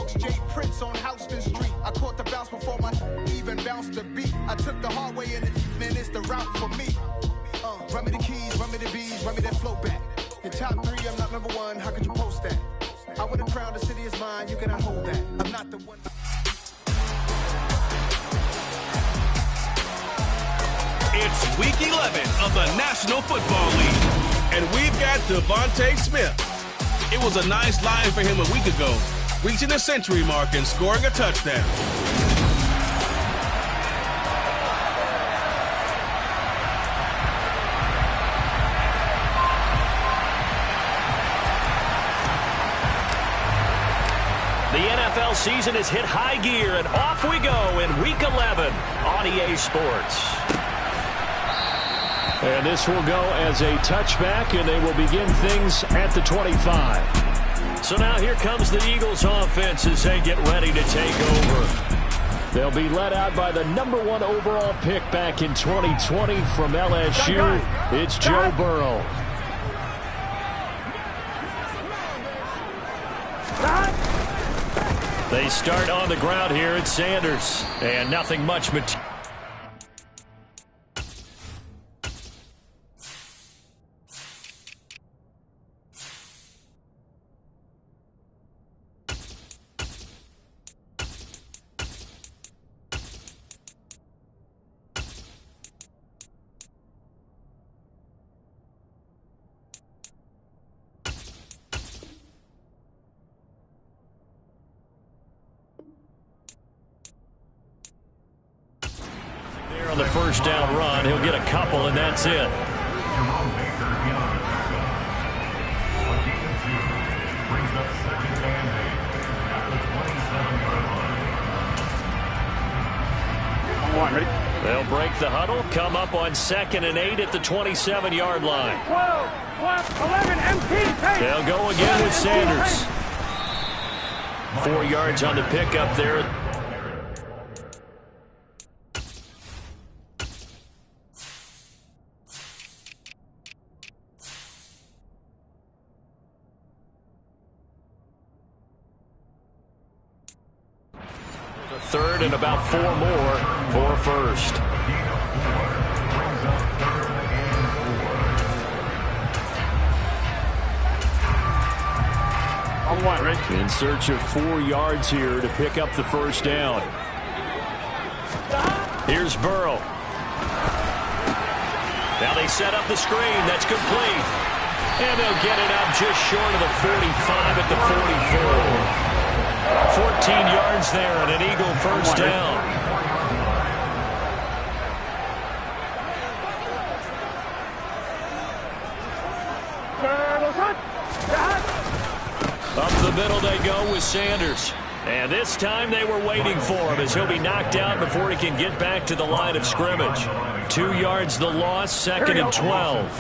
On Houston Street, I caught the bounce before my even bounced the beat. I took the hard way in it, man, it's the route for me. Run me the keys, run me the bees, run me that flow back. Your top three, I'm not number one, how could you post that? I would have crowned, the city is mine, you cannot hold that. I'm not the one. It's week 11 of the National Football League, and we've got Devontae Smith. It was a nice line for him a week ago, reaching the century mark and scoring a touchdown. The NFL season has hit high gear, and off we go in Week 11 on EA Sports. And this will go as a touchback, and they will begin things at the 25. So now here comes the Eagles offense as they get ready to take over. They'll be led out by the #1 overall pick back in 2020 from LSU. It's Joe Burrow. They start on the ground here at Sanders, and nothing much material. On the first down run, he'll get a couple, and that's it. They'll break the huddle, come up on 2nd and 8 at the 27-yard line. 11, MP, they'll go again with Sanders. 4 yards on the pickup there. Third and about 4 more for first. In search of 4 yards here to pick up the first down. Here's Burrow. Now they set up the screen. That's complete. And they'll get it up just short of the 45 at the 44. 14 yards there and an Eagle first down. Up the middle they go with Sanders. And this time they were waiting for him as he'll be knocked out before he can get back to the line of scrimmage. 2 yards the loss, 2nd and 12.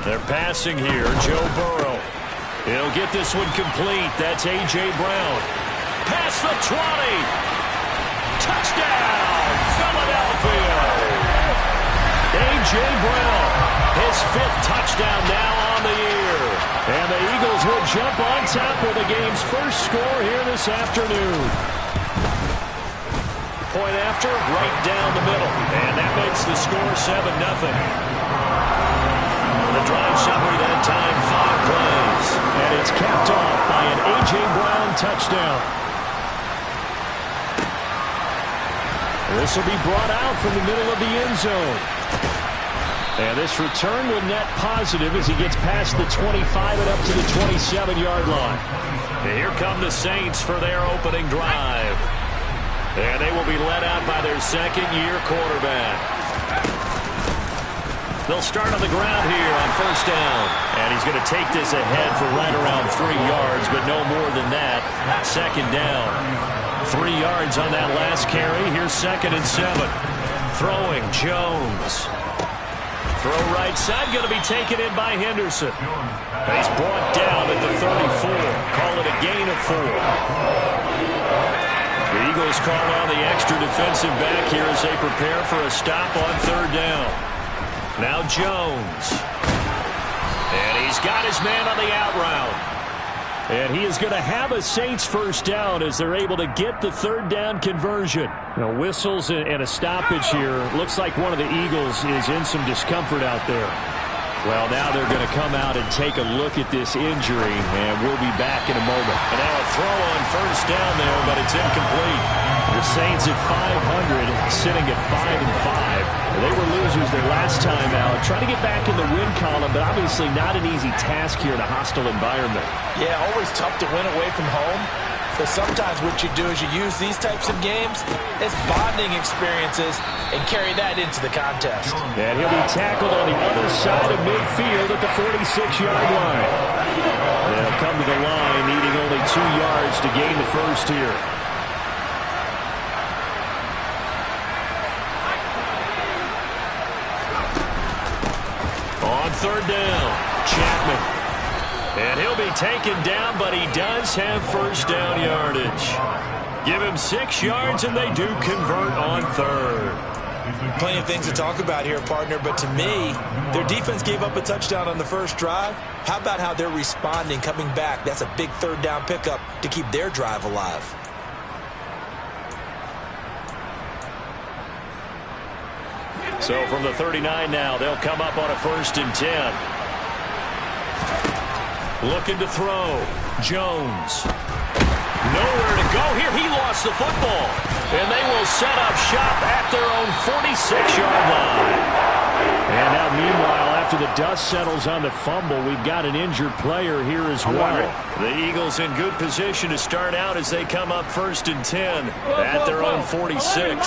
They're passing here. Joe Burrow. He'll get this one complete. That's A.J. Brown. Past the 20. Touchdown, Philadelphia. A.J. Brown. His 5th touchdown now on the year. And the Eagles will jump on top with the game's first score here this afternoon. Point after, right down the middle. And that makes the score 7-0. The drive summary that time, 5 plays. And it's capped off by an A.J. Brown touchdown. This will be brought out from the middle of the end zone. And this return will net positive as he gets past the 25 and up to the 27-yard line. And here come the Saints for their opening drive. And they will be led out by their second-year quarterback. They'll start on the ground here on first down. And he's going to take this ahead for right around 3 yards, but no more than that. 2nd down. 3 yards on that last carry. Here's 2nd and 7. Throwing Jones. Throw right side, going to be taken in by Henderson. And he's brought down at the 34. Call it a gain of 4. The Eagles call on the extra defensive back here as they prepare for a stop on 3rd down. Now Jones. And he's got his man on the out route. And he is going to have a Saints first down as they're able to get the third down conversion. Now, whistles and a stoppage here. Looks like one of the Eagles is in some discomfort out there. Well, now they're going to come out and take a look at this injury, and we'll be back in a moment. And now a throw on first down there, but it's incomplete. The Saints at 500, sitting at 5-5. They were losers their last time out. Trying to get back in the win column, but obviously not an easy task here in a hostile environment. Yeah, always tough to win away from home. So sometimes what you do is you use these types of games as bonding experiences and carry that into the contest. And he'll be tackled on the other side of midfield at the 46-yard line. They'll come to the line needing only 2 yards to gain the first here. On third down, Chapman. And he'll be taken down, but he does have first down yardage. Give him 6 yards, and they do convert on third. Plenty of things to talk about here, partner, but to me, their defense gave up a touchdown on the first drive. How about how they're responding, coming back? That's a big third down pickup to keep their drive alive. So from the 39 now, they'll come up on a 1st and 10. Looking to throw. Jones. Nowhere to go here. He lost the football. And they will set up shop at their own 46-yard line. And now, meanwhile, after the dust settles on the fumble, we've got an injured player here as well. The Eagles in good position to start out as they come up 1st and 10 at their own 46.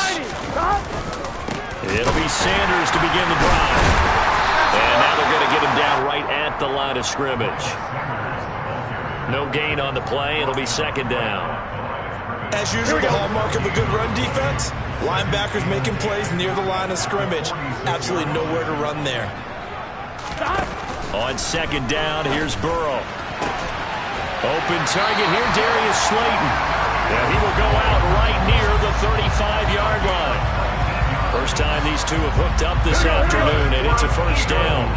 It'll be Sanders to begin the drive. And now they're going to get him down right at the line of scrimmage. No gain on the play. It'll be 2nd down. As usual, the hallmark of a good run defense, linebackers making plays near the line of scrimmage. Absolutely nowhere to run there. On 2nd down, here's Burrow. Open target here, Darius Slayton. And he will go out right near the 35-yard line. First time these two have hooked up this afternoon, and it's a first down.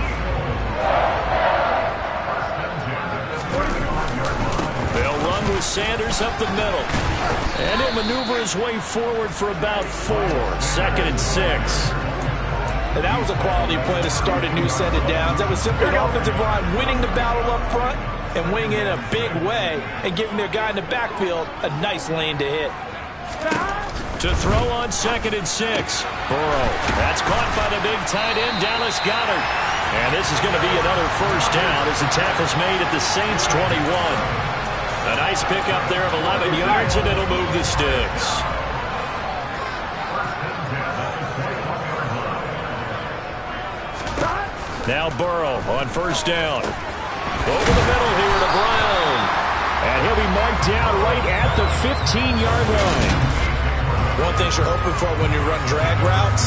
They'll run with Sanders up the middle. And he'll maneuver his way forward for about 4. 2nd and 6. And that was a quality play to start a new set of downs. That was simply an offensive line winning the battle up front and winning in a big way and giving their guy in the backfield a nice lane to hit. To throw on 2nd and 6. Burrow. That's caught by the big tight end, Dallas Goedert. And this is going to be another first down as the tackle's made at the Saints' 21. A nice pickup there of 11 yards, and it'll move the sticks. Now Burrow on first down. Over the middle here to Brown. And he'll be marked down right at the 15-yard line. One thing you're hoping for when you run drag routes,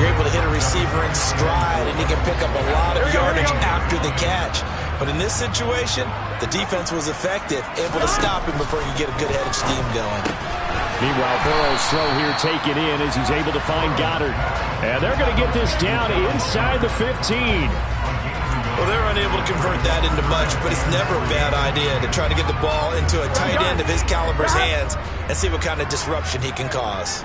you're able to hit a receiver in stride, and he can pick up a lot of yardage after the catch. But in this situation, the defense was effective, able to stop him before he could get a good head of steam going. Meanwhile, Burrow's throw here taken in as he's able to find Goddard. And they're going to get this down inside the 15. Well, they're unable to convert that into much, but it's never a bad idea to try to get the ball into a tight end of his caliber's hands and see what kind of disruption he can cause.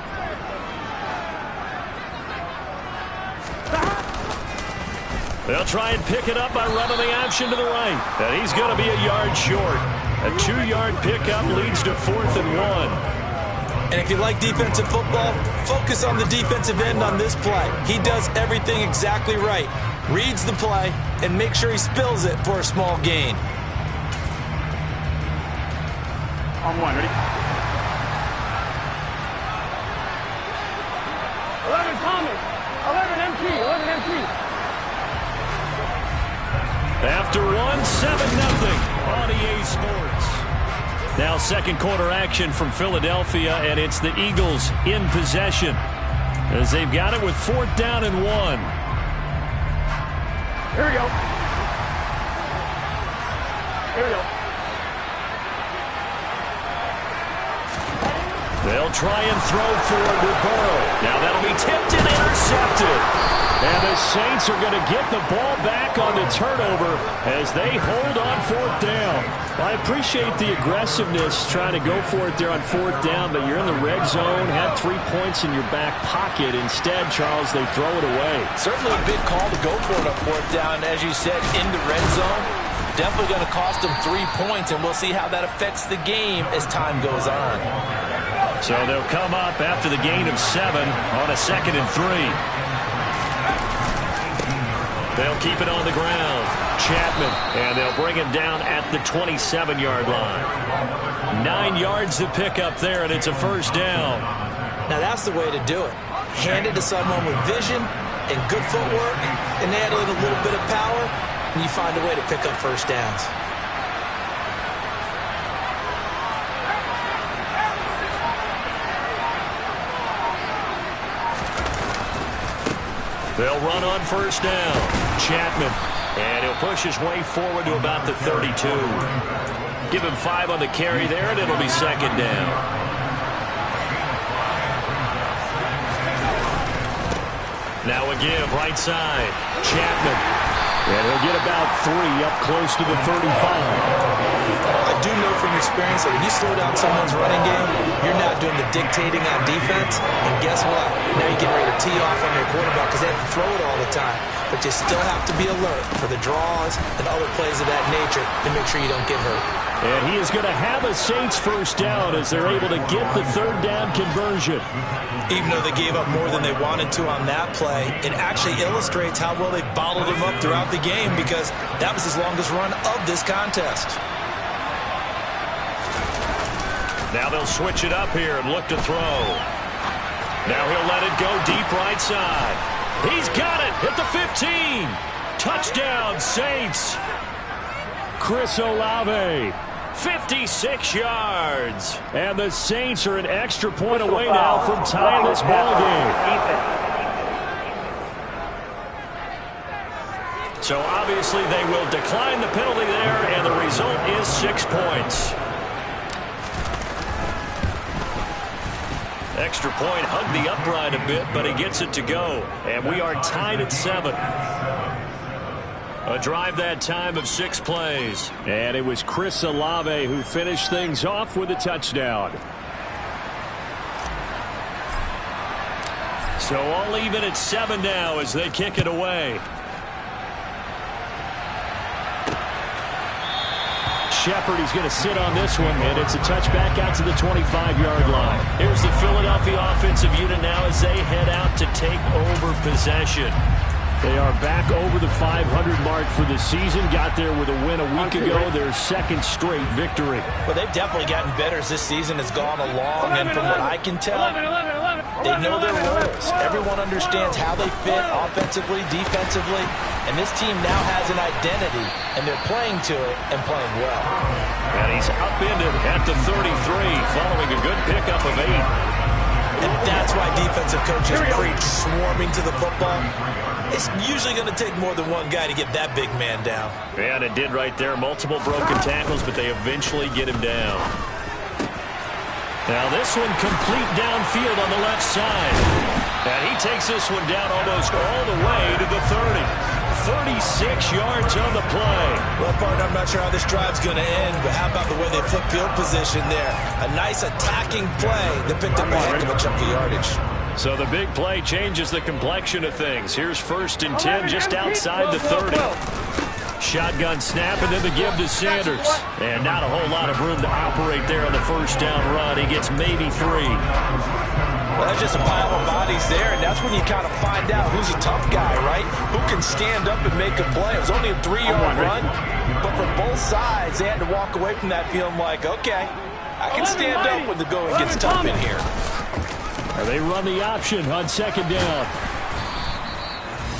They'll try and pick it up by running the option to the right. And he's going to be a yard short. A 2-yard pickup leads to 4th and 1. And if you like defensive football, focus on the defensive end on this play. He does everything exactly right. Reads the play and make sure he spills it for a small gain. On 1, ready? 11 Thomas, 11 MT, 11 MT. After 1, 7-0 on EA Sports. Now 2nd quarter action from Philadelphia, and it's the Eagles in possession as they've got it with 4th down and 1. Here we go. Here we go. They'll try and throw for it with Burrow. Now that'll be tipped and intercepted. And the Saints are going to get the ball back on the turnover as they hold on 4th down. I appreciate the aggressiveness trying to go for it there on 4th down, but you're in the red zone, had 3 points in your back pocket. Instead, Charles, they throw it away. Certainly a big call to go for it on 4th down. As you said, in the red zone, definitely going to cost them 3 points, and we'll see how that affects the game as time goes on. So they'll come up after the gain of 7 on a 2nd and 3. They'll keep it on the ground. Chapman, and they'll bring him down at the 27-yard line. 9 yards to pick up there, and it's a 1st down. Now that's the way to do it. Hand it to someone with vision and good footwork, and add a little bit of power, and you find a way to pick up 1st downs. They'll run on 1st down. Chapman, and he'll push his way forward to about the 32. Give him 5 on the carry there, and it'll be 2nd down. Now a give, right side. Chapman, and he'll get about 3 up close to the 35. I do know from experience that when you slow down someone's running game, you're not doing the dictating on defense. And guess what? Now you're getting ready to tee off on their quarterback because they have to throw it all the time. But you still have to be alert for the draws and other plays of that nature to make sure you don't get hurt. And he is going to have a Saints 1st down as they're able to get the 3rd down conversion. Even though they gave up more than they wanted to on that play, it actually illustrates how well they bottled them up throughout the game because that was his longest run of this contest. Now they'll switch it up here and look to throw. Now he'll let it go deep right side. He's got it at the 15. Touchdown, Saints. Chris Olave, 56 yards. And the Saints are an extra point away now from tying this ball game. So obviously they will decline the penalty there, and the result is 6 points. Extra point hugged the upright a bit, but he gets it to go. And we are tied at 7. A drive that time of 6 plays. And it was Chris Olave who finished things off with a touchdown. So all even at 7 now as they kick it away. Shepard, he's going to sit on this one, and it's a touchback out to the 25-yard line. Here's the Philadelphia offensive unit now as they head out to take over possession. They are back over the 500 mark for the season. Got there with a win a week ago, their 2nd straight victory. Well, they've definitely gotten better as this season has gone along, and from what I can tell, they know their roles. Everyone understands how they fit offensively, defensively, and this team now has an identity, and they're playing to it and playing well. And he's upended at the 33 following a good pickup of 8. And that's why defensive coaches preach swarming to the football. It's usually going to take more than one guy to get that big man down. And it did right there. Multiple broken tackles, but they eventually get him down. Now this one complete downfield on the left side. And he takes this one down almost all the way to the 30. 36 yards on the play. Well, partner, I'm not sure how this drive's going to end, but how about the way they flip field position there? A nice attacking play that picked up a heck of a chunk of yardage. So the big play changes the complexion of things. Here's 1st and 10 just outside the 30. Shotgun snap and then the give to Sanders. And not a whole lot of room to operate there on the 1st down run. He gets maybe 3. Well, that's just a pile of bodies there, and that's when you kind of find out who's a tough guy, right? Who can stand up and make a play. It was only a 3-yard run, but for both sides, they had to walk away from that feeling like, okay, I can stand up when the going gets tough in here. They run the option on 2nd down.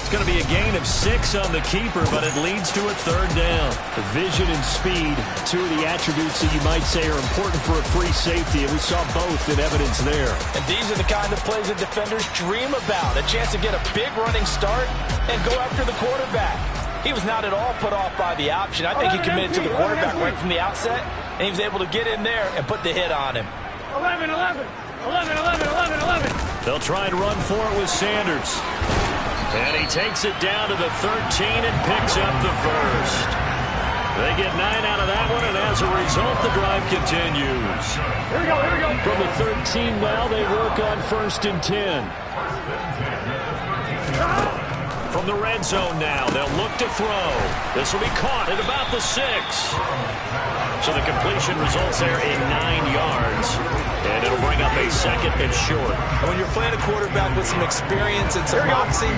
It's going to be a gain of 6 on the keeper, but it leads to a 3rd down. Vision and speed, 2 of the attributes that you might say are important for a free safety, and we saw both in evidence there. And these are the kind of plays that defenders dream about, a chance to get a big running start and go after the quarterback. He was not at all put off by the option. I think he committed to the quarterback right from the outset, and he was able to get in there and put the hit on him. 11. 11, 11, 11, 11. They'll try and run for it with Sanders. And he takes it down to the 13 and picks up the first. They get 9 out of that one, and as a result, the drive continues. Here we go, here we go. From the 13 now, they work on 1st and 10. From the red zone now, they'll look to throw. This will be caught at about the 6. So the completion results there in 9 yards. And it'll bring up a 2nd and short. And when you're playing a quarterback with some experience and some moxie,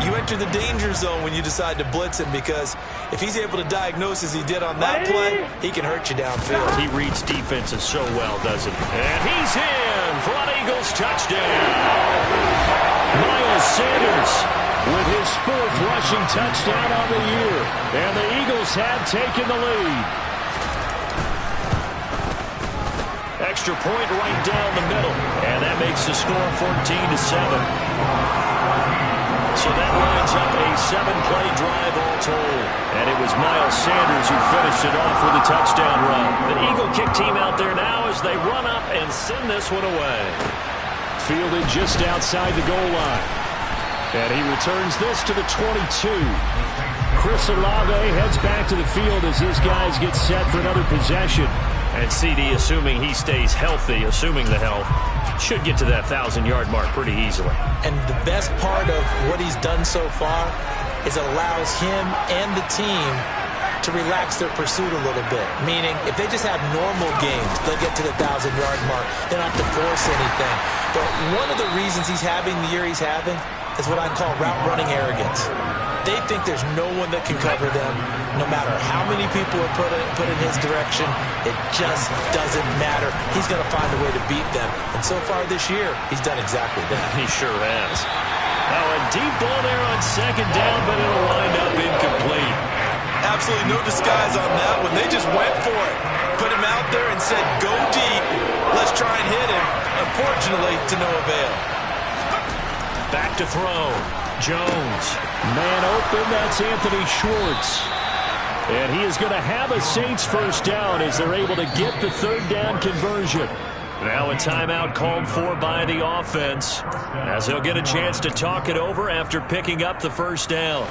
you enter the danger zone when you decide to blitz him, because if he's able to diagnose as he did on that play, he can hurt you downfield. He reads defenses so well, doesn't he? And he's in for an Eagles touchdown. Miles Sanders with his 4th rushing touchdown on the year. And the Eagles have taken the lead. Extra point right down the middle. And that makes the score 14-7. So that lines up a 7-play drive all told. And it was Miles Sanders who finished it off with a touchdown run. The Eagle kick team out there now as they run up and send this one away. Fielded just outside the goal line. And he returns this to the 22. Chris Olave heads back to the field as his guys get set for another possession. And CD, assuming he stays healthy, assuming the health, should get to that 1,000-yard mark pretty easily. And the best part of what he's done so far is it allows him and the team to relax their pursuit a little bit. Meaning, if they just have normal games, they'll get to the 1,000-yard mark. They don't have to force anything. But one of the reasons he's having the year he's having is what I call route-running arrogance. They think there's no one that can cover them, no matter how many people are put in his direction. It just doesn't matter. He's going to find a way to beat them. And so far this year, he's done exactly that. He sure has. Now a deep ball there on 2nd down, but it'll wind up incomplete. Absolutely no disguise on that one. They just went for it. Put him out there and said, go deep. Let's try and hit him. Unfortunately, to no avail. Back to throw. Jones. Man open, that's Anthony Schwartz. And he is going to have a Saints first down as they're able to get the 3rd down conversion. Now a timeout called for by the offense, as they'll get a chance to talk it over after picking up the first down.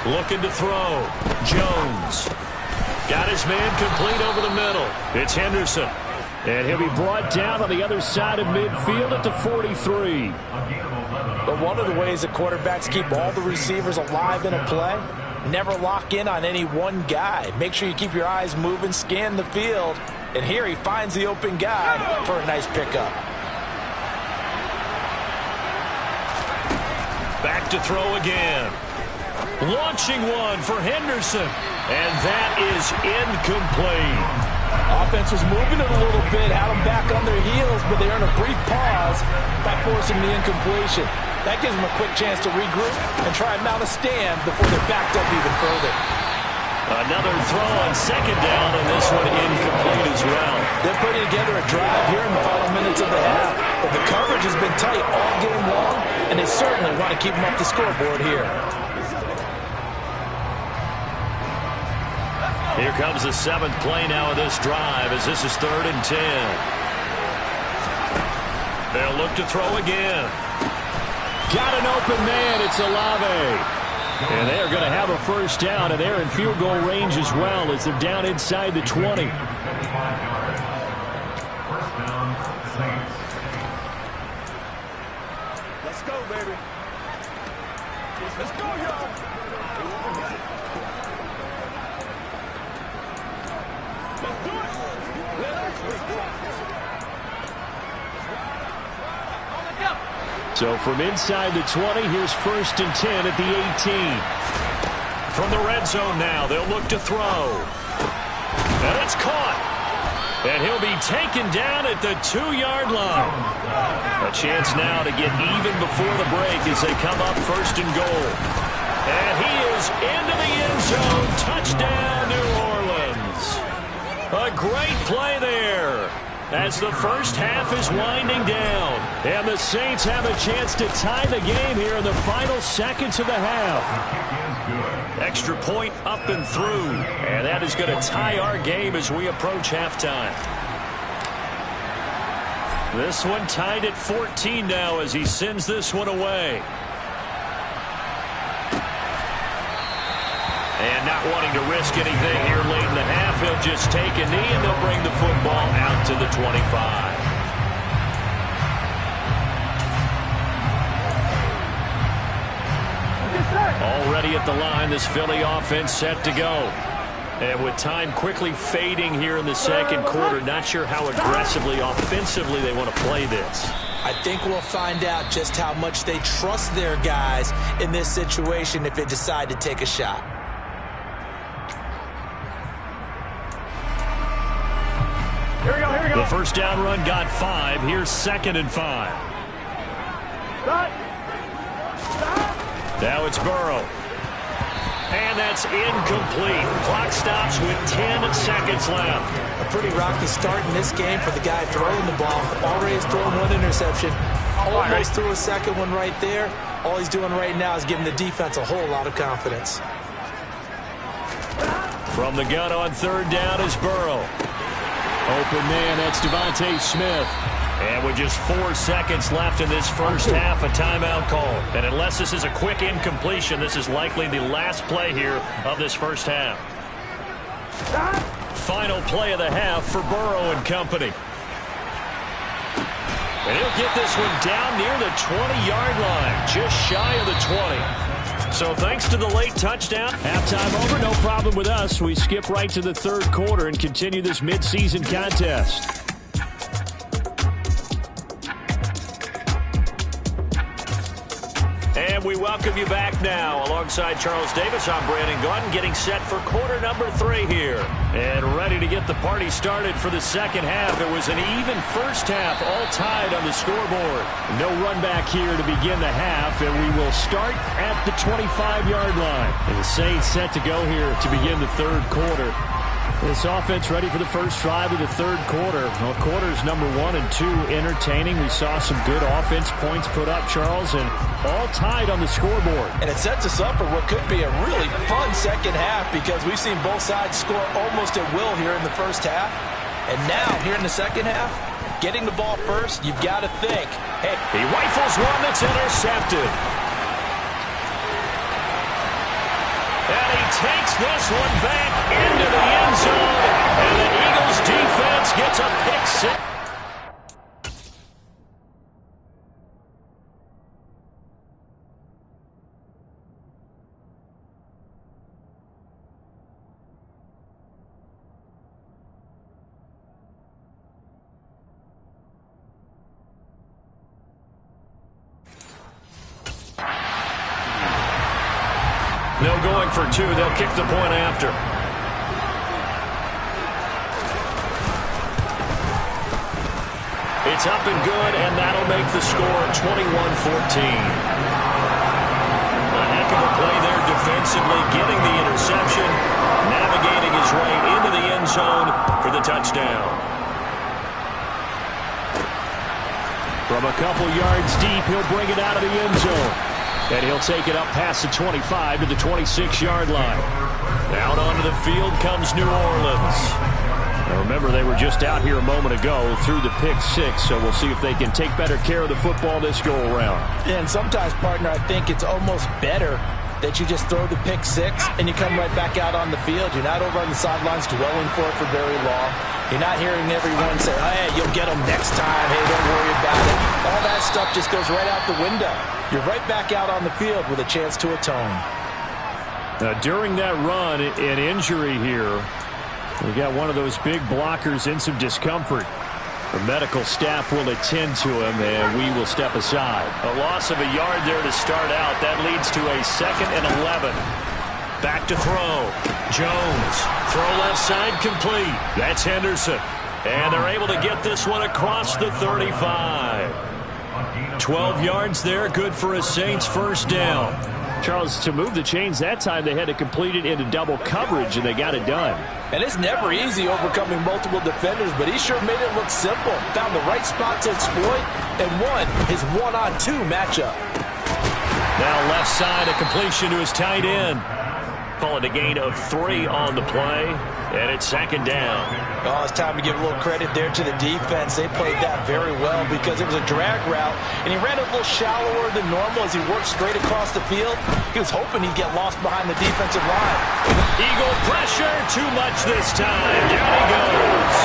Looking to throw. Jones. Got his man complete over the middle. It's Henderson. And he'll be brought down on the other side of midfield at the 43. But one of the ways that quarterbacks keep all the receivers alive in a play, never lock in on any one guy. Make sure you keep your eyes moving, scan the field. And here he finds the open guy for a nice pickup. Back to throw again. Launching one for Henderson. And that is incomplete. Offense was moving it a little bit, had them back on their heels, but they earned a brief pause by forcing the incompletion. That gives them a quick chance to regroup and try and mount a stand before they're backed up even further. Another throw on 2nd down, and this one incomplete as well. They're putting together a drive here in the final minutes of the half, but the coverage has been tight all game long, and they certainly want to keep them off the scoreboard here. Here comes the 7th play now of this drive as this is 3rd and 10. They'll look to throw again. Got an open man. It's Olave. And they are going to have a first down, and they're in field goal range as well as they're down inside the 20. Let's go, baby. Let's go, y'all. So from inside the 20, here's 1st and 10 at the 18. From the red zone now, they'll look to throw. And it's caught. And he'll be taken down at the 2-yard line. A chance now to get even before the break as they come up 1st and goal. And he is into the end zone. Touchdown, New Orleans. a great play there as the first half is winding down. And the Saints have a chance to tie the game here in the final seconds of the half. Extra point up and through. And that is going to tie our game as we approach halftime. This one tied at 14 now as he sends this one away. And not wanting to risk anything here late in the half, he'll just take a knee and they'll bring the football out to the 25. Already at the line, this Philly offense set to go. And with time quickly fading here in the second quarter, not sure how aggressively, offensively they want to play this. I think we'll find out just how much they trust their guys in this situation if they decide to take a shot. Here we go, here we go. The first down run got 5. Here's 2nd and 5. Now it's Burrow. And that's incomplete. Clock stops with 10 seconds left. A pretty rocky start in this game for the guy throwing the ball. Already has thrown 1 interception. Almost threw a second one right there. All he's doing right now is giving the defense a whole lot of confidence. From the gun on 3rd down is Burrow. Open man, that's Devontae Smith. And with just 4 seconds left in this first half, a timeout call. And unless this is a quick incompletion, this is likely the last play here of this first half. Final play of the half for Burrow and company. And he'll get this one down near the 20-yard line, just shy of the 20. So thanks to the late touchdown. Halftime over, no problem with us. We skip right to the 3rd quarter and continue this midseason contest. And we welcome you back now. Alongside Charles Davis, I'm Brandon Gaudin, getting set for quarter number 3 here. And ready to get the party started for the second half. It was an even first half, all tied on the scoreboard. No run back here to begin the half, and we will start at the 25-yard line. And the Saints set to go here to begin the 3rd quarter. This offense ready for the first drive of the 3rd quarter. Well, quarters number 1 and 2 entertaining. We saw some good offense points put up, Charles, and all tied on the scoreboard. And it sets us up for what could be a really fun second half because we've seen both sides score almost at will here in the first half. And now, here in the second half, getting the ball first, you've got to think, hey. He rifles one that's intercepted. And he takes this one back into the end zone. And the Eagles defense gets a pick 6. No going for 2. They'll kick the point after. It's up and good, and that'll make the score 21-14. A heck of a play there defensively, getting the interception, navigating his way into the end zone for the touchdown. From a couple yards deep, he'll bring it out of the end zone. And he'll take it up past the 25 to the 26-yard line. Out onto the field comes New Orleans. Now remember, they were just out here a moment ago through the pick 6, so we'll see if they can take better care of the football this go-around. And sometimes, partner, I think it's almost better that you just throw the pick 6 and you come right back out on the field. You're not over on the sidelines dwelling for it for very long. You're not hearing everyone say, hey, you'll get them next time. Hey, don't worry about it. All that stuff just goes right out the window. You're right back out on the field with a chance to atone. During that run, an injury here. We got one of those big blockers in some discomfort. The medical staff will attend to him, and we will step aside. A loss of a yard there to start out. That leads to a 2nd and 11. Back to throw. Jones. Throw left side complete. That's Henderson. And they're able to get this one across the 35. 12 yards there, good for a Saints first down. Charles, to move the chains that time, they had to complete it into double coverage, and they got it done. And it's never easy overcoming multiple defenders, but he sure made it look simple. Found the right spot to exploit and won his one-on-two matchup. Now left side, a completion to his tight end. Call it a gain of 3 on the play, and it's second down. Oh, it's time to give a little credit there to the defense. They played that very well because it was a drag route, and he ran a little shallower than normal as he worked straight across the field. He was hoping he'd get lost behind the defensive line. Eagle pressure, too much this time. Down he goes.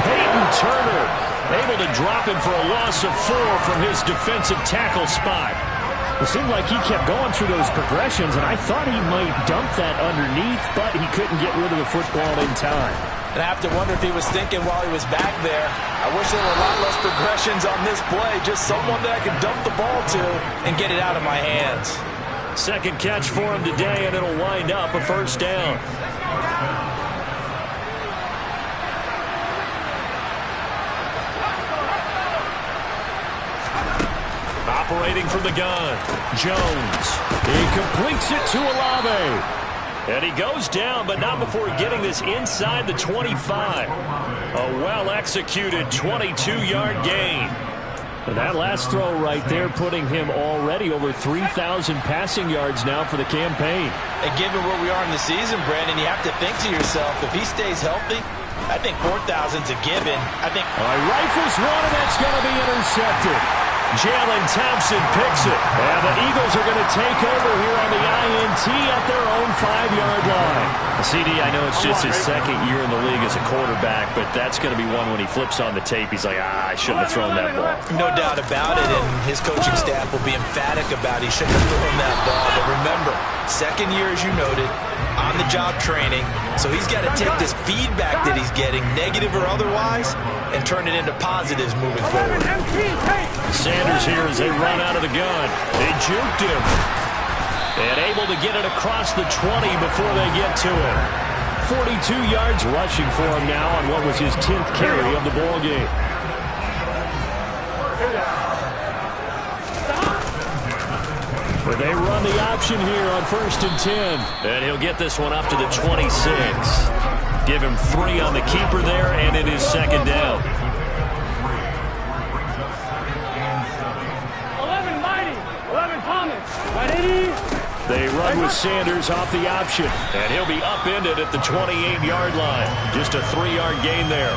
Peyton Turner able to drop him for a loss of 4 from his defensive tackle spot. It seemed like he kept going through those progressions, and I thought he might dump that underneath, but he couldn't get rid of the football in time. And I have to wonder if he was thinking while he was back there, I wish there were a lot less progressions on this play, just someone that I could dump the ball to and get it out of my hands. Second catch for him today, and it'll wind up a first down. Operating from the gun, Jones. He completes it to Olave. And he goes down, but not before getting this inside the 25. A well-executed 22-yard gain. And that last throw right there putting him already over 3,000 passing yards now for the campaign. And given where we are in the season, Brandon, you have to think to yourself, if he stays healthy, I think 4,000's a given. Rifles one, and that's going to be intercepted. Jalen Thompson picks it. And the Eagles are going to take over here on the INT at their own 5-yard line. CD, I know it's just his second year in the league as a quarterback, but that's going to be one when he flips on the tape. He's like, I shouldn't have thrown that ball. No doubt about it, and his coaching staff will be emphatic about he shouldn't have thrown that ball. But remember, second year, as you noted, on-the-job training, so he's got to take this feedback that he's getting, negative or otherwise, and turn it into positives moving forward. Sanders here as they run out of the gun. They juked him. And able to get it across the 20 before they get to it. 42 yards rushing for him now on what was his 10th carry of the ball game. But they run the option here on 1st and 10. And he'll get this one up to the 26. Give him 3 on the keeper there, and it is second down. 11 Mighty, 11 Thomas, 180. They run with Sanders off the option. And he'll be upended at the 28-yard line. Just a 3-yard gain there.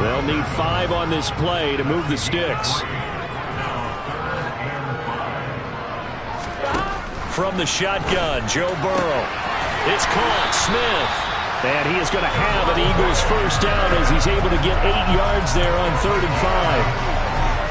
They'll need 5 on this play to move the sticks. From the shotgun, Joe Burrow. It's caught. Smith. And he is going to have an Eagles first down as he's able to get 8 yards there on 3rd and 5.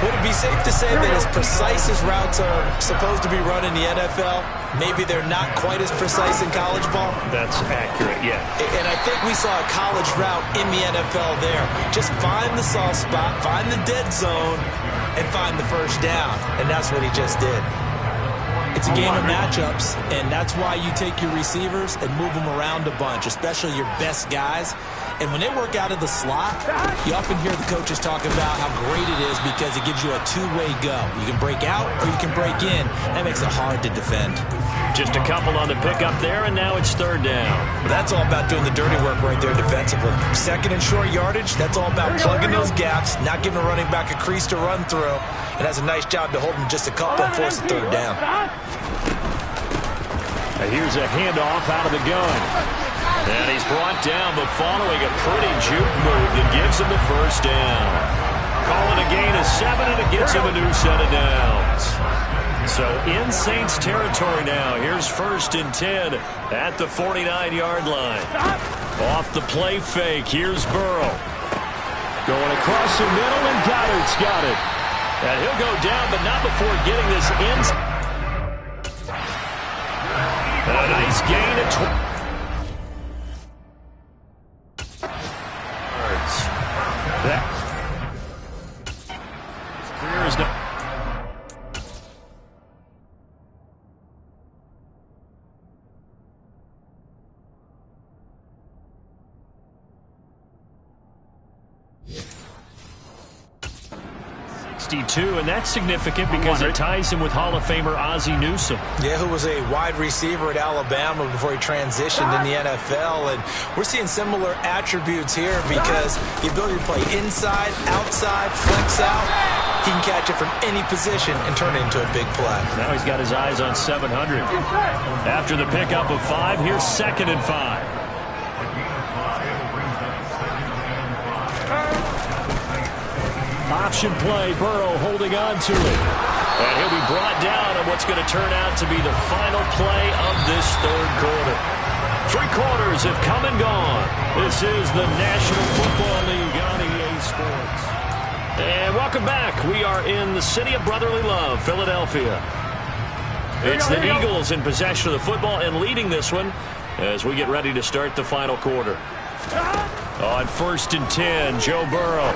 Would it be safe to say that as precise as routes are supposed to be run in the NFL, maybe they're not quite as precise in college ball? That's accurate, yeah. And I think we saw a college route in the NFL there. Just find the soft spot, find the dead zone, and find the first down. And that's what he just did. It's a game of matchups, and that's why you take your receivers and move them around a bunch, especially your best guys. And when they work out of the slot, you often hear the coaches talk about how great it is because it gives you a two-way go. You can break out or you can break in. That makes it hard to defend. Just a couple on the pickup there, and now it's 3rd down. But that's all about doing the dirty work right there defensively. Second and short yardage, that's all about plugging those gaps, not giving a running back a crease to run through. And that's a nice job to hold him just a couple and force the 3rd down. And here's a handoff out of the gun. And he's brought down, but following a pretty juke move that gives him the first down. Calling a gain of 7, and it gets him a new set of downs. So in Saints territory now. Here's 1st and 10 at the 49-yard line. Off the play fake. Here's Burrow. Going across the middle, and Goddard's got it. And he'll go down, but not before getting this in. A nice gain of 20. Career is not. 62, and that's significant because it ties him with Hall of Famer Ozzie Newsome. Yeah, who was a wide receiver at Alabama before he transitioned in the NFL. And we're seeing similar attributes here because the ability to play inside, outside, flex out, he can catch it from any position and turn it into a big play. Now he's got his eyes on 700. After the pickup of 5, here's 2nd and 5. Option play, Burrow holding on to it. And he'll be brought down on what's going to turn out to be the final play of this 3rd quarter. 3 quarters have come and gone. This is the National Football League on EA Sports. And welcome back. We are in the city of brotherly love, Philadelphia. It's the Eagles in possession of the football and leading this one as we get ready to start the final quarter. On 1st and 10, Joe Burrow.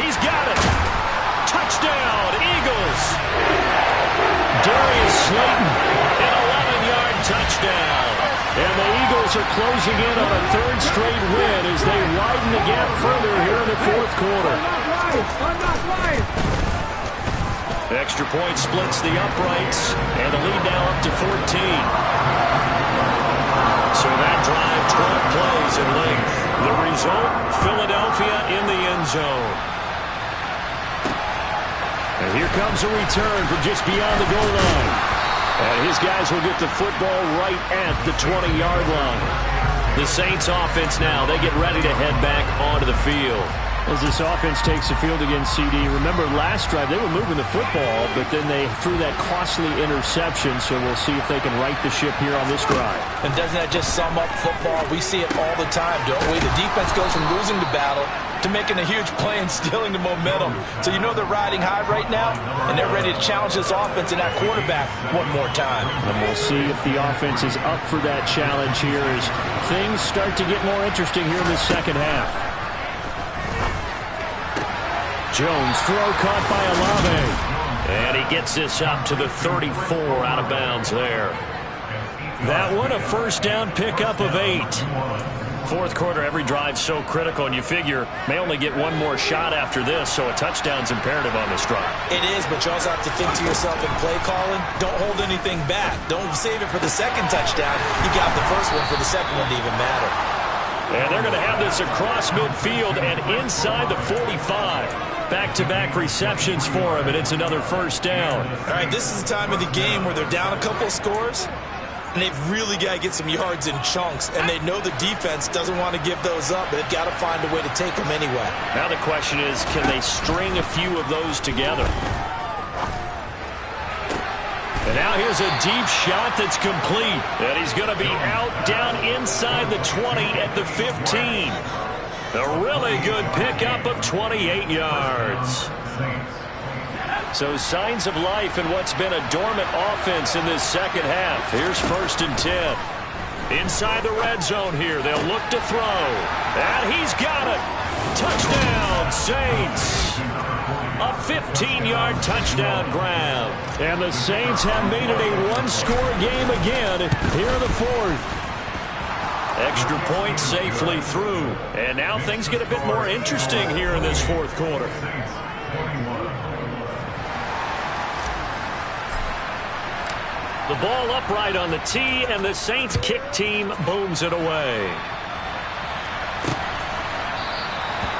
He's got it. Touchdown, Eagles. Darius Slayton, an 11-yard touchdown. And the Eagles are closing in on a 3rd straight win as they widen the gap further here in the 4th quarter. Extra point splits the uprights, and the lead now up to 14. So that drive, 12 plays in length. The result, Philadelphia in the end zone. And here comes a return from just beyond the goal line. And his guys will get the football right at the 20-yard line. The Saints offense now, they get ready to head back onto the field. As this offense takes the field against CD, remember last drive they were moving the football, but then they threw that costly interception, so we'll see if they can right the ship here on this drive. And doesn't that just sum up football? We see it all the time, don't we? The defense goes from losing the battle to making a huge play and stealing the momentum. So you know they're riding high right now, and they're ready to challenge this offense and that quarterback one more time. And we'll see if the offense is up for that challenge here as things start to get more interesting here in the 2nd half. Jones throw caught by Olave. And he gets this up to the 34 out of bounds there. That one a 1st down pickup of 8. 4th quarter, every drive so critical, and you figure may only get one more shot after this, so a touchdown's imperative on this drive. It is, but you also have to think to yourself in play calling, don't hold anything back. Don't save it for the 2nd touchdown. You got the 1st one for the 2nd one to even matter. And they're going to have this across midfield and inside the 45. Back-to-back receptions for him, and it's another 1st down. All right, this is the time of the game where they're down a couple of scores, and they've really got to get some yards in chunks, and they know the defense doesn't want to give those up, but they've got to find a way to take them anyway. Now the question is, can they string a few of those together? And now here's a deep shot that's complete, and he's going to be out down inside the 20 at the 15. A really good pickup of 28 yards. So signs of life in what's been a dormant offense in this 2nd half. Here's 1st and 10. Inside the red zone here. They'll look to throw. And he's got it. Touchdown, Saints. A 15-yard touchdown grab. And the Saints have made it a 1-score game again here in the 4th. Extra point safely through. And now things get a bit more interesting here in this 4th quarter. The ball upright on the tee, and the Saints kick team booms it away.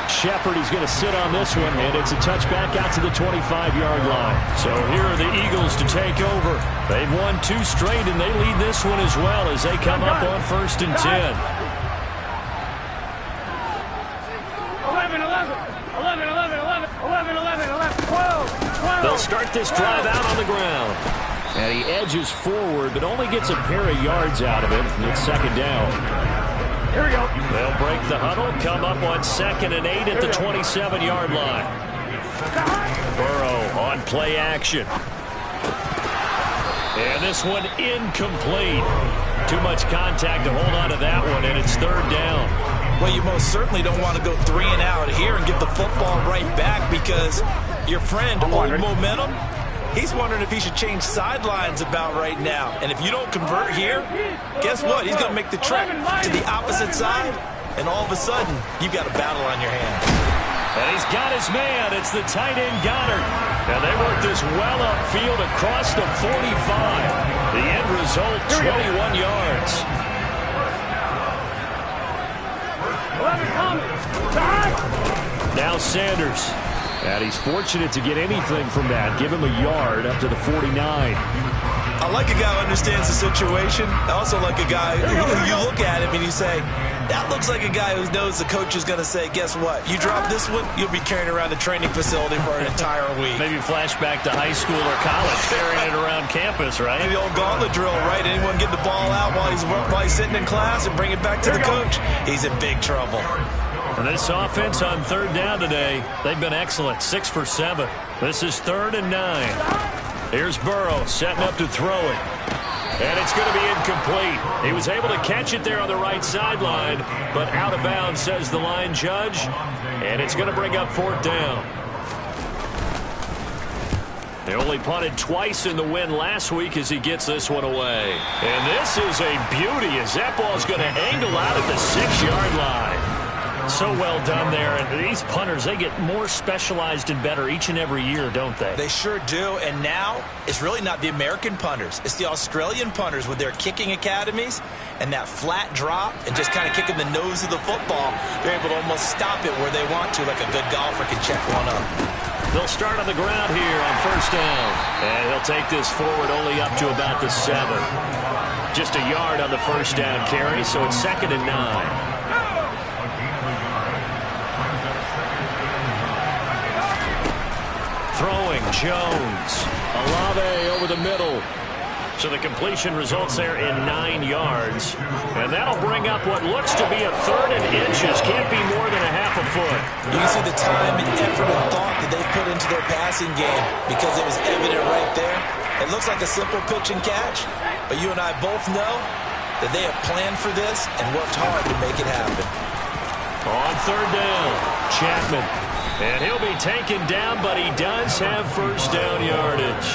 Shepard, he's going to sit on this one, and it's a touchback out to the 25-yard line. So here are the Eagles to take over. They've won 2 straight, and they lead this one as well as they come up on 1st and 10. 12. They'll start this drive out on the ground. And he edges forward, but only gets a pair of yards out of it. It's 2nd down. Here we go. They'll break the huddle, come up on 2nd and 8 at the 27-yard line. Burrow on play action. And this one incomplete. Too much contact to hold on to that one, and it's 3rd down. Well, you most certainly don't want to go 3 and out here and get the football right back because your friend, old momentum, he's wondering if he should change sidelines about right now. And if you don't convert here, guess what? He's going to make the trek to the opposite side, and all of a sudden, you've got a battle on your hands. And he's got his man. It's the tight end Goddard. And they work this well upfield across the 45. The end result, 21 yards. 11 coming. Now Sanders. And he's fortunate to get anything from that. Give him a yard up to the 49. I like a guy who understands the situation. I also like a guy who you look at him and you say, that looks like a guy who knows the coach is going to say, guess what? You drop this one, you'll be carrying around the training facility for an entire week. Maybe flashback to high school or college, carrying it around campus, right? The old gauntlet drill, right? Anyone get the ball out while he's sitting in class and bring it back to the coach? He's in big trouble. And this offense on third down today, they've been excellent, 6 for 7. This is 3rd and 9. Here's Burrow setting up to throw it. And it's going to be incomplete. He was able to catch it there on the right sideline, but out of bounds, says the line judge. And it's going to bring up 4th down. They only punted twice in the win last week as he gets this one away. And this is a beauty as that ball's going to angle out at the 6-yard line. So well done there. And these punters, they get more specialized and better each and every year, don't they? They sure do. And now it's really not the American punters. It's the Australian punters with their kicking academies and that flat drop and just kind of kicking the nose of the football. They're able to almost stop it where they want to, like a good golfer can check one up. They'll start on the ground here on 1st down. And he'll take this forward only up to about the 7. Just a yard on the 1st down carry, so it's 2nd and 9. Throwing, Jones. Olave over the middle. So the completion results there in 9 yards. And that'll bring up what looks to be a 3rd and inches. Can't be more than a half a foot. You can see the time and effort and thought that they put into their passing game because it was evident right there. It looks like a simple pitch and catch, but you and I both know that they have planned for this and worked hard to make it happen. On 3rd down, Chapman. And he'll be taken down, but he does have 1st down yardage.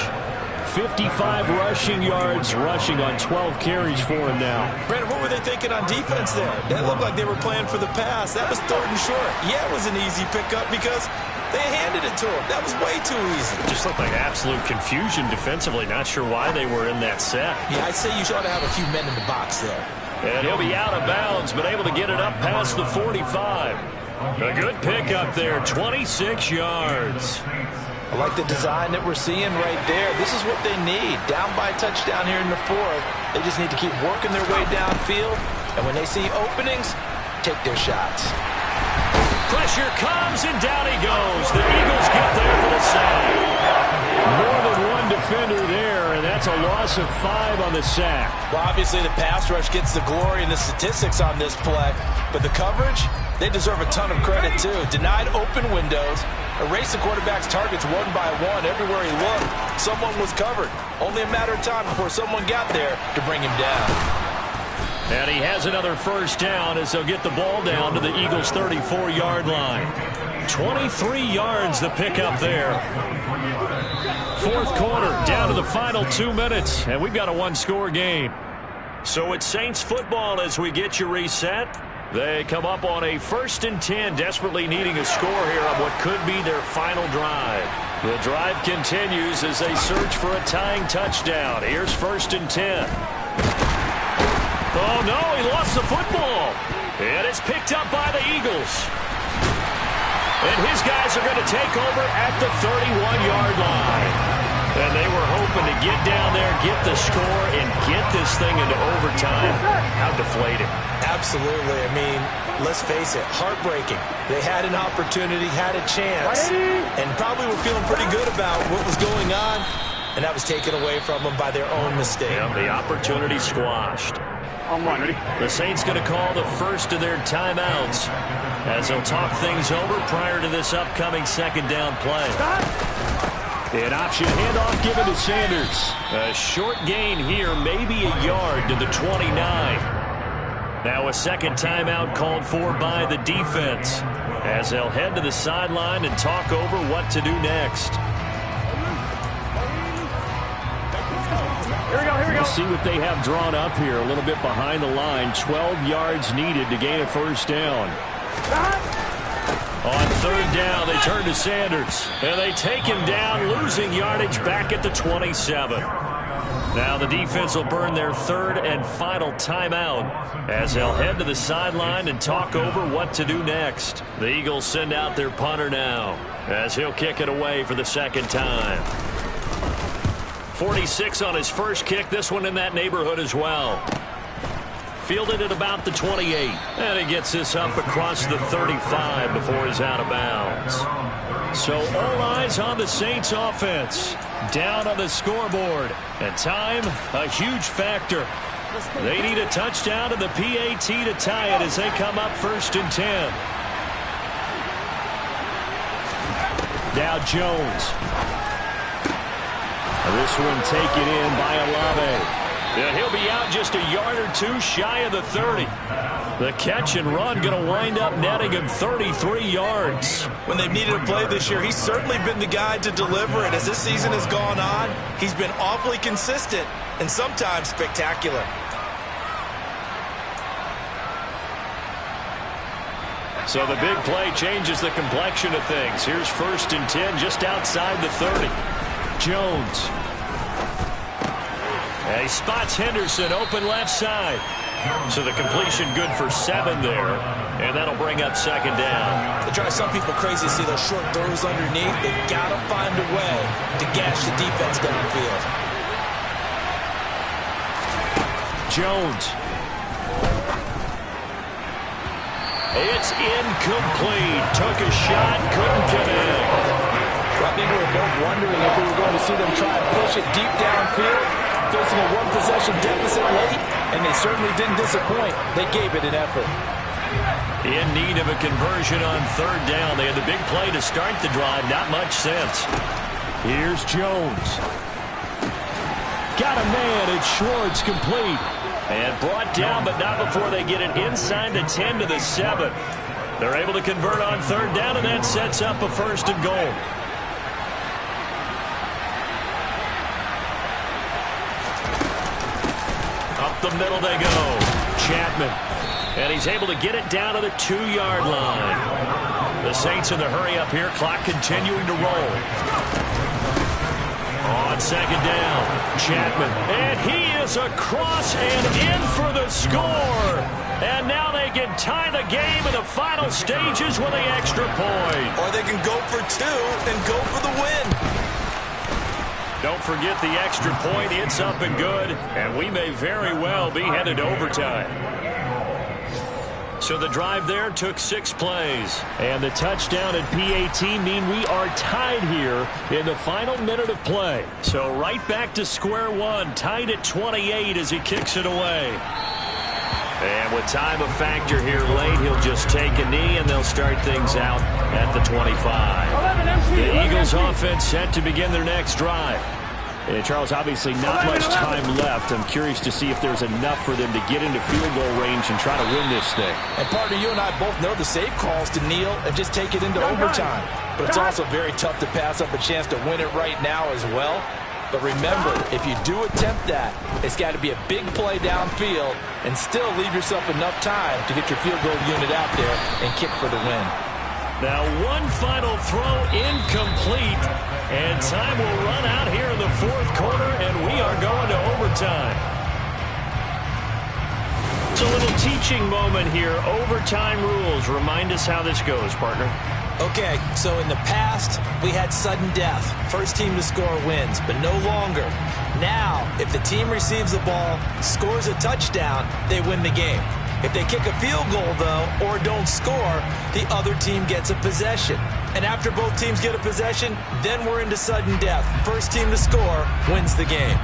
55 rushing yards rushing on 12 carries for him now. Brandon, what were they thinking on defense there? That looked like they were playing for the pass. That was 3rd and short. Yeah, it was an easy pickup because they handed it to him. That was way too easy. Just looked like absolute confusion defensively. Not sure why they were in that set. Yeah, I'd say you ought to have a few men in the box there. And he'll be out of bounds, but able to get it up past the 45. A good pickup there, 26 yards. I like the design that we're seeing right there. This is what they need. Down by a touchdown here in the 4th. They just need to keep working their way downfield. And when they see openings, take their shots. Pressure comes, and down he goes. The Eagles get there for the sack. More than one defender there, and that's a loss of 5 on the sack. Well, obviously the pass rush gets the glory and the statistics on this play. But the coverage, they deserve a ton of credit, too. Denied open windows, erased the quarterback's targets one by one. Everywhere he looked, someone was covered. Only a matter of time before someone got there to bring him down. And he has another 1st down as they'll get the ball down to the Eagles' 34-yard line. 23 yards the pickup there. 4th quarter, down to the final 2 minutes, and we've got a 1-score game. So it's Saints football as we get you reset. They come up on a 1st and 10, desperately needing a score here on what could be their final drive. The drive continues as they search for a tying touchdown. Here's 1st and 10. Oh, no, he lost the football. And it's picked up by the Eagles. And his guys are going to take over at the 31-yard line. And they were hoping to get down there, get the score, and get this thing into overtime. How deflated. Absolutely. I mean, let's face it, heartbreaking. They had an opportunity, had a chance, and probably were feeling pretty good about what was going on, and that was taken away from them by their own mistake. Yeah, the opportunity squashed. The Saints going to call the first of their timeouts as they'll talk things over prior to this upcoming 2nd down play. An option handoff given to Sanders. A short gain here, maybe a yard to the 29. Now a 2nd timeout called for by the defense as they'll head to the sideline and talk over what to do next. Here we go. We'll see what they have drawn up here a little bit behind the line. 12 yards needed to gain a 1st down. On third down, they turn to Sanders. And they take him down, losing yardage back at the 27. Now the defense will burn their third and final timeout as they'll head to the sideline and talk over what to do next. The Eagles send out their punter now as he'll kick it away for the second time. 46 on his first kick, this one in that neighborhood as well. Fielded at about the 28. And he gets this up across the 35 before he's out of bounds. So all eyes on the Saints offense. Down on the scoreboard. And time, a huge factor. They need a touchdown and the PAT to tie it as they come up 1st and 10. Now Jones. This one taken in by Olave. Yeah, he'll be out just a yard or two shy of the 30. The catch and run going to wind up netting him 33 yards. When they've needed a play this year, he's certainly been the guy to deliver it. As this season has gone on, he's been awfully consistent and sometimes spectacular. So the big play changes the complexion of things. Here's 1st and 10 just outside the 30. Jones. And he spots Henderson open left side. So the completion good for 7 there. And that'll bring up 2nd down. They drive some people crazy to see those short throws underneath. They've got to find a way to gash the defense downfield. Jones. It's incomplete. Took a shot, couldn't connect. I think we were both wondering if we were going to see them try and push it deep downfield, facing a one-possession deficit late, and they certainly didn't disappoint. They gave it an effort. In need of a conversion on 3rd down. They had the big play to start the drive. Not much sense. Here's Jones. Got a man. It's Schwartz complete. And brought down, but not before they get it inside the 10 to the 7. They're able to convert on 3rd down, and that sets up a 1st and goal. Up the middle they go. Chapman. And he's able to get it down to the 2-yard line. The Saints in the hurry up here. Clock continuing to roll. On 2nd down, Chapman. And he is across and in for the score. And now they can tie the game in the final stages with the extra point. Or they can go for 2 and go for the win. Don't forget the extra point. It's up and good. And we may very well be headed to overtime. So the drive there took 6 plays. And the touchdown and PAT mean we are tied here in the final minute of play. So right back to square one, tied at 28 as he kicks it away. And with time a factor here late, he'll just take a knee and they'll start things out at the 25. The Eagles offense set to begin their next drive. And Charles, obviously not much time left. I'm curious to see if there's enough for them to get into field goal range and try to win this thing. And partner, you and I both know the save calls to kneel and just take it into overtime. But it's also very tough to pass up a chance to win it right now as well. But remember, if you do attempt that, it's got to be a big play downfield and still leave yourself enough time to get your field goal unit out there and kick for the win. Now one final throw incomplete, and time will run out here in the 4th quarter, and we are going to overtime. It's a little teaching moment here. Overtime rules. Remind us how this goes, partner. Okay, so in the past, we had sudden death. First team to score wins, but no longer. Now, if the team receives the ball, scores a touchdown, they win the game. If they kick a field goal, though, or don't score, the other team gets a possession. And after both teams get a possession, then we're into sudden death. First team to score wins the game.